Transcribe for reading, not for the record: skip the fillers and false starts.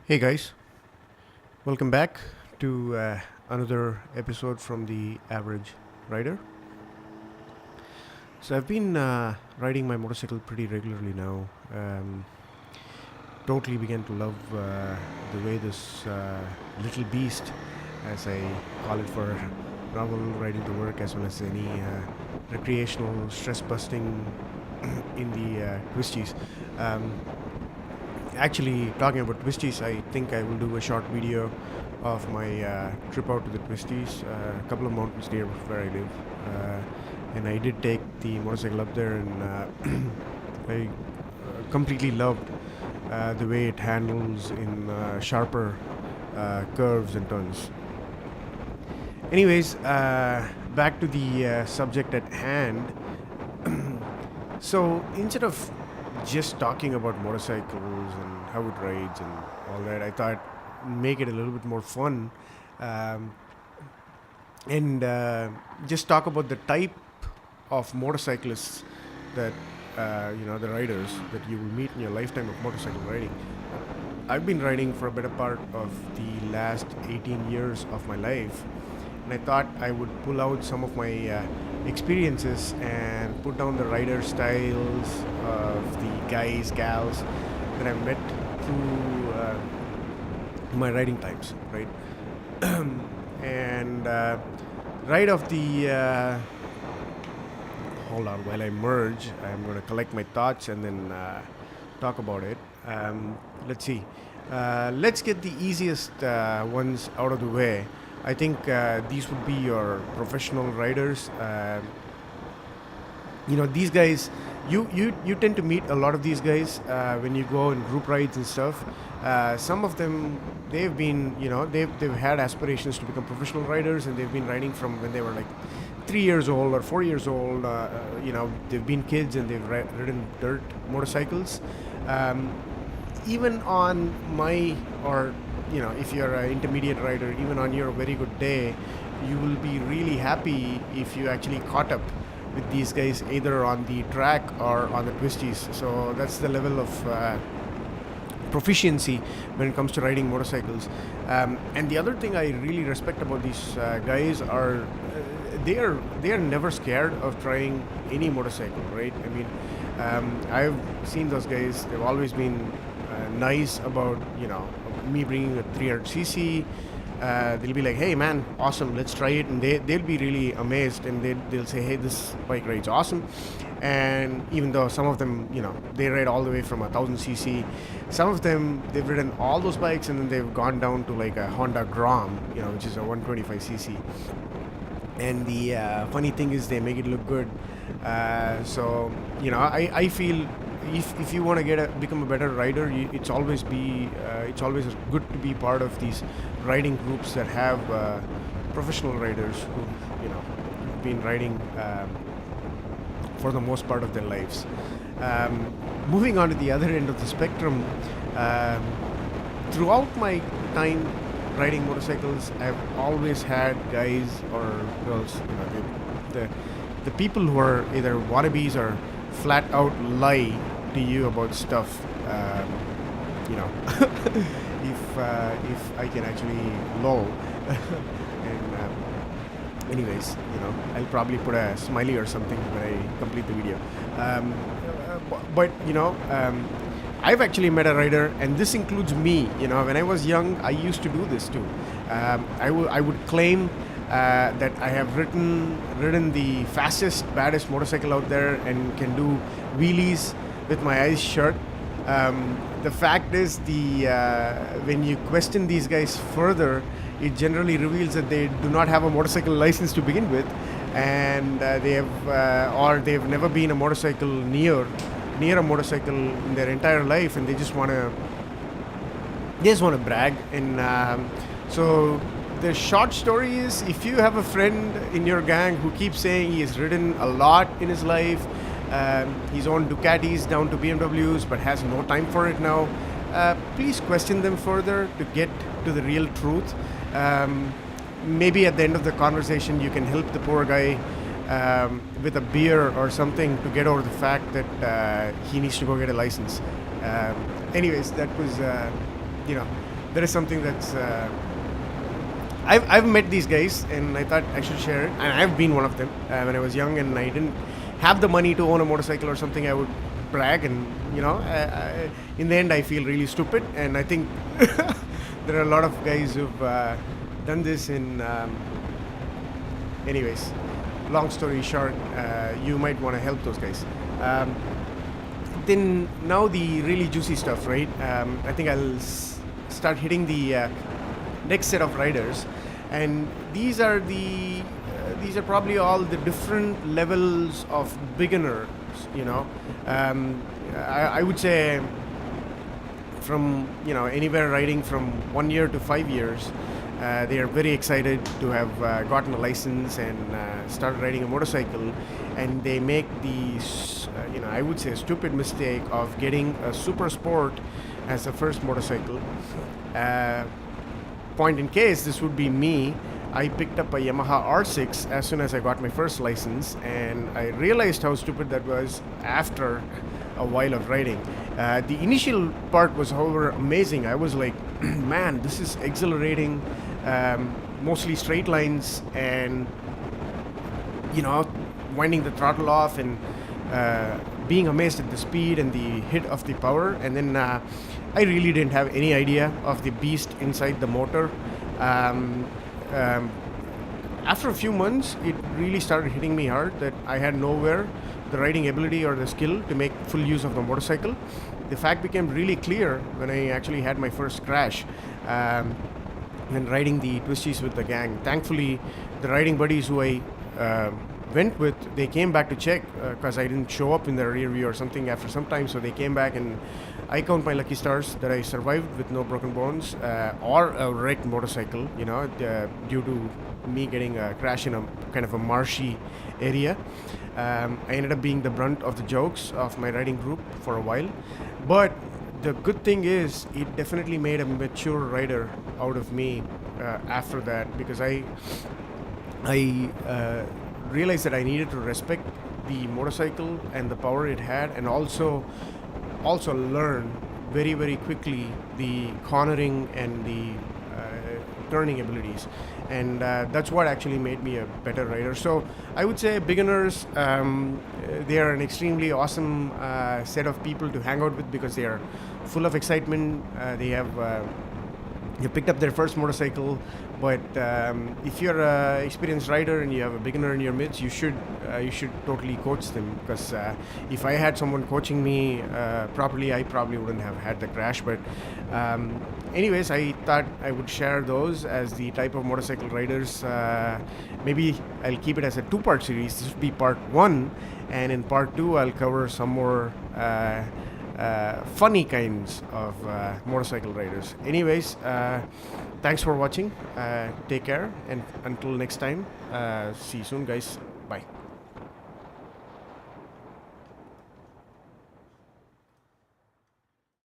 Hey guys, welcome back to another episode from the Average Rider. So I've been riding my motorcycle pretty regularly now. Totally began to love the way this little beast, as I call it, for travel, riding to work, as well as any recreational stress busting in the twisties. Um, Actually, talking about twisties, I think I will do a short video of my trip out to the twisties, a couple of mountains near where I live. And I did take the motorcycle up there, and I completely loved the way it handles in sharper curves and turns. Anyways, back to the subject at hand. So instead of just talking about motorcycles and how it rides and all that, I thought make it a little bit more fun, um, and just talk about the type of motorcyclists that the riders that you will meet in your lifetime of motorcycle riding. I've been riding for a better part of the last 18 years of my life, and I thought I would pull out some of my experiences and put down the rider styles of the guys, gals that I've met through my riding times, right? And right off the hold on, while I merge, I'm going to collect my thoughts and then talk about it. Let's see. Let's get the easiest ones out of the way. I think these would be your professional riders. These guys, you tend to meet a lot of these guys when you go on group rides and stuff. Some of them, they've been, they've had aspirations to become professional riders, and they've been riding from when they were like 3 years old or 4 years old. They've been kids and they've ridden dirt motorcycles. Even on my, or if you're an intermediate rider, even on your very good day, you will be really happy if you actually caught up with these guys either on the track or on the twisties. So that's the level of proficiency when it comes to riding motorcycles. And the other thing I really respect about these guys are they are never scared of trying any motorcycle, right? I mean, I've seen those guys. They've always been nice about me bringing a 300cc. They'll be like, hey man, awesome, let's try it, and they'll be really amazed, and they'll say, hey, this bike rides awesome. And even though some of them, they ride all the way from 1000cc, some of them, they've ridden all those bikes and then they've gone down to like a Honda Grom, which is a 125cc. And the funny thing is they make it look good. I feel if you want to become a better rider, it's always good to be part of these riding groups that have professional riders who've been riding for the most part of their lives. Moving on to the other end of the spectrum, throughout my time riding motorcycles, I've always had guys or girls, the people who are either wannabes or flat out lie to you about stuff. If I can actually low. And anyways, I'll probably put a smiley or something when I complete the video. But I've actually met a rider, and this includes me. When I was young, I used to do this too. I would claim that I have ridden the fastest, baddest motorcycle out there and can do wheelies with my eyes shut. The fact is, when you question these guys further, it generally reveals that they do not have a motorcycle license to begin with, and they've never been near a motorcycle in their entire life, and they just want to brag. And so the short story is, if you have a friend in your gang who keeps saying he has ridden a lot in his life, he's owned Ducatis down to BMWs but has no time for it now, please question them further to get to the real truth. Maybe at the end of the conversation you can help the poor guy with a beer or something to get over the fact that he needs to go get a license. Anyways, that was there is something that's I've met these guys, and I thought I should share it. And I've been one of them when I was young, and I didn't have the money to own a motorcycle or something. I would brag, and in the end, I feel really stupid. And I think there are a lot of guys who've done this. Anyways, long story short, you might want to help those guys. Then now the really juicy stuff, right? I think I'll start hitting the next set of riders, and these are probably all the different levels of beginners. I would say from anywhere riding from 1 year to 5 years. They are very excited to have gotten a license and started riding a motorcycle, and they make these, I would say, stupid mistake of getting a super sport as a first motorcycle. Point in case, this would be me. I picked up a Yamaha R6 as soon as I got my first license, and I realized how stupid that was after a while of riding. The initial part was, however, amazing. I was like, man, this is exhilarating. Mostly straight lines, and winding the throttle off, and being amazed at the speed and the hit of the power. And then I really didn't have any idea of the beast inside the motor. After a few months, it really started hitting me hard that I had nowhere the riding ability or the skill to make full use of the motorcycle. The fact became really clear when I actually had my first crash when riding the twisties with the gang. Thankfully, the riding buddies who I went with, they came back to check because I didn't show up in the rear view or something after some time. So they came back, and I count my lucky stars that I survived with no broken bones or a wrecked motorcycle, due to me getting a crash in a kind of a marshy area. I ended up being the brunt of the jokes of my riding group for a while. But the good thing is, it definitely made a mature rider out of me after that, because I realized that I needed to respect the motorcycle and the power it had, and also learn very, very quickly the cornering and the turning abilities, and that's what actually made me a better rider. So I would say beginners, they are an extremely awesome set of people to hang out with, because they are full of excitement. They picked up their first motorcycle, but if you're an experienced rider and you have a beginner in your midst, you should totally coach them, because if I had someone coaching me properly, I probably wouldn't have had the crash. But anyways, I thought I would share those as the type of motorcycle riders. Maybe I'll keep it as a two-part series. This would be part 1, and in part 2 I'll cover some more funny kinds of motorcycle riders. Anyways, thanks for watching. Take care, and until next time, see you soon, guys.